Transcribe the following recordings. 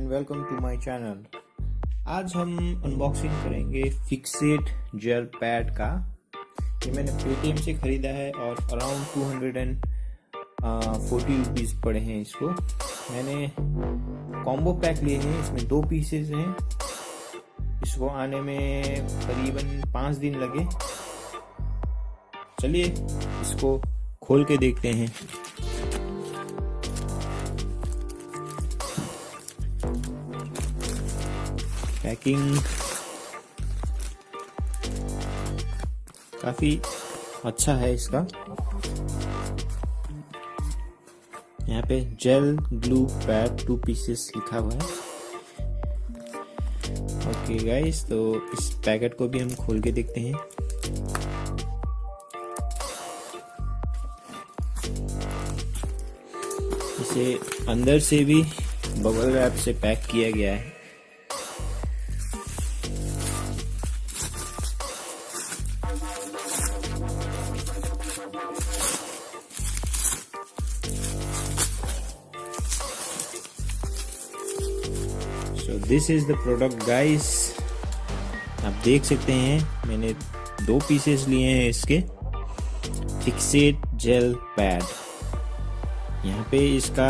And welcome to my channel. आज हम unboxing करेंगे फिक्सेट जेल पैड का। ये मैंने पेटीएम से खरीदा है और अराउंड 240 रुपीज़ पड़े हैं इसको। मैंने कॉम्बो पैक लिए हैं, इसमें 2 पीसेस हैं। इसको आने में करीबन 5 दिन लगे। चलिए इसको खोल के देखते हैं। पैकिंग काफी अच्छा है इसका। यहाँ पे जेल ग्लू पैड 2 पीसेस लिखा हुआ है। ओके गाइस, तो इस पैकेट को भी हम खोल के देखते हैं। इसे अंदर से भी बबल रैप से पैक किया गया है। So this is the product guys। आप देख सकते हैं मैंने 2 पीसेस लिए हैं इसके फिक्सेट जेल पैड। यहाँ पे इसका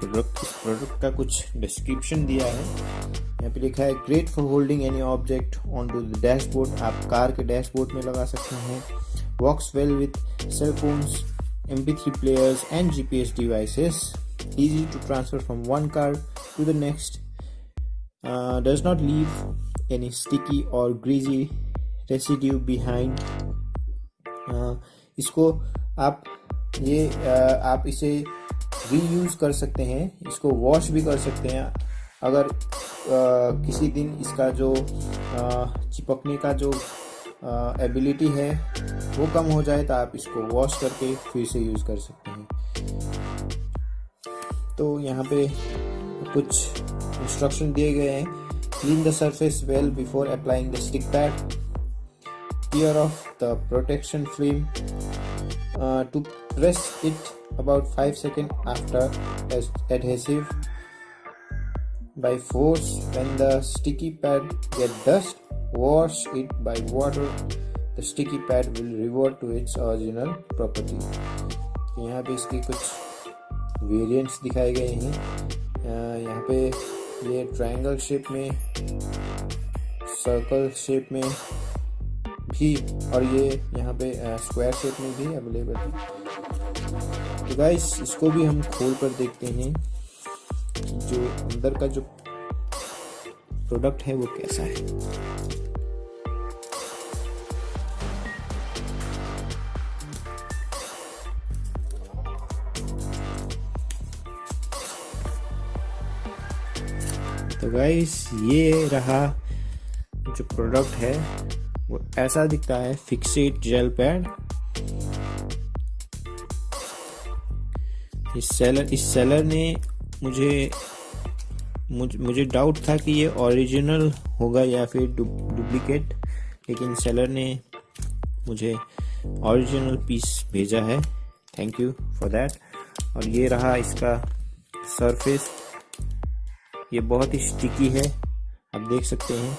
प्रोडक्ट का कुछ डिस्क्रिप्शन दिया है। यहाँ पे लिखा है great for holding any object on to the dashboard. आप कार के डैशबोर्ड में लगा सकते हैं। Works well with cell phones, MP3 players and GPS devices. Easy to transfer from one car to the next. Does not leave any sticky or greasy residue behind. इसको आप इसे reuse कर सकते हैं। इसको वॉश भी कर सकते हैं। अगर किसी दिन इसका जो चिपकने का जो एबिलिटी है वो कम हो जाए तो आप इसको वॉश करके फिर से यूज कर सकते हैं। तो यहाँ पे कुछ इंस्ट्रक्शन दिए गए हैं। Clean the surface well before applying the stick pad. Tear off the protection film to press it about 5 seconds after adhesive by force। when the sticky pad get dust, wash it by water। the sticky pad will revert to its original property। यहाँ पे इसकी कुछ variants दिखाए गए हैं। यहाँ पे ये ट्रायंगल शेप में, सर्कल शेप में भी और ये यहाँ पे स्क्वायर शेप में भी अवेलेबल है। तो गाइस इसको भी हम खोल कर देखते हैं जो अंदर का जो प्रोडक्ट है वो कैसा है। तो गाइस ये रहा जो प्रोडक्ट है वो ऐसा दिखता है फिक्सेट जेल पैड। इस सेलर ने मुझे डाउट था कि ये ओरिजिनल होगा या फिर डुप्लीकेट, लेकिन सेलर ने मुझे ओरिजिनल पीस भेजा है। Thank you for that. और ये रहा इसका सरफेस। ये बहुत ही स्टिकी है, आप देख सकते हैं।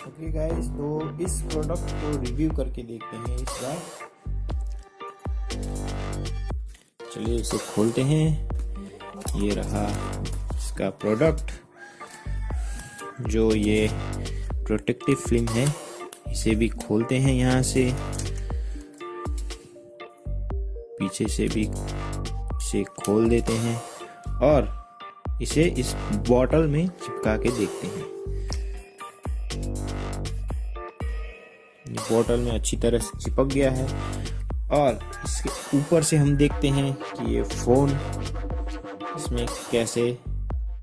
ओके गाइस, तो इस प्रोडक्ट को रिव्यू करके देखते हैं इस बार। चलिए इसे खोलते हैं। ये रहा का प्रोडक्ट। जो ये प्रोटेक्टिव फिल्म है इसे भी खोलते हैं। यहाँ से पीछे से भी इसे खोल देते हैं और इसे इस बॉटल में चिपका के देखते हैं। ये बॉटल में अच्छी तरह से चिपक गया है और इसके ऊपर से हम देखते हैं कि ये फोन इसमें कैसे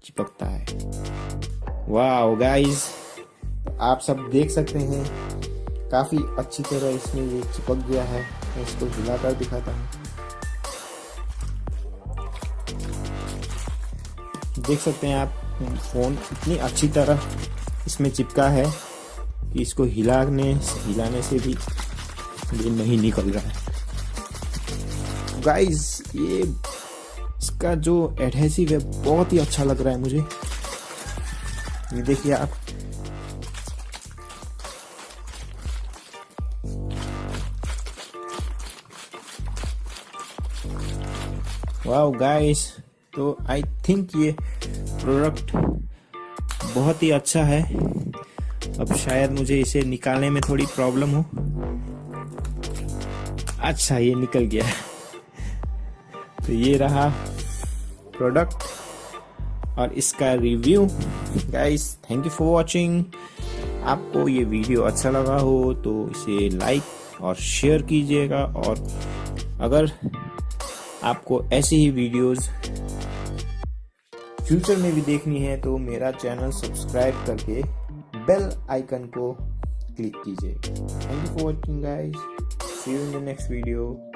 चिपकता है। वाओ गाइस, आप सब देख सकते हैं काफी अच्छी तरह इसमें ये चिपक गया है। मैं इसको हिलाकर दिखाता हूँ। देख सकते हैं आप, फ़ोन इतनी अच्छी तरह इसमें चिपका है कि इसको हिलाने से भी ये नहीं निकल रहा है। गाइस, ये इसका जो एडहेसिव है बहुत ही अच्छा लग रहा है मुझे। ये देखिए आप, वाओ गाइस, तो आई थिंक ये प्रोडक्ट बहुत ही अच्छा है। अब शायद मुझे इसे निकालने में थोड़ी प्रॉब्लम हो। अच्छा, ये निकल गया। तो ये रहा प्रोडक्ट और इसका review. Guys, thank you for watching. आपको ये वीडियो अच्छा लगा हो तो इसे लाइक और शेयर कीजिएगा, और अगर आपको ऐसी ही वीडियोस फ्यूचर में भी देखनी है तो मेरा चैनल सब्सक्राइब करके बेल आइकन को क्लिक कीजिए। Thank you for watching guys, see you in the next video.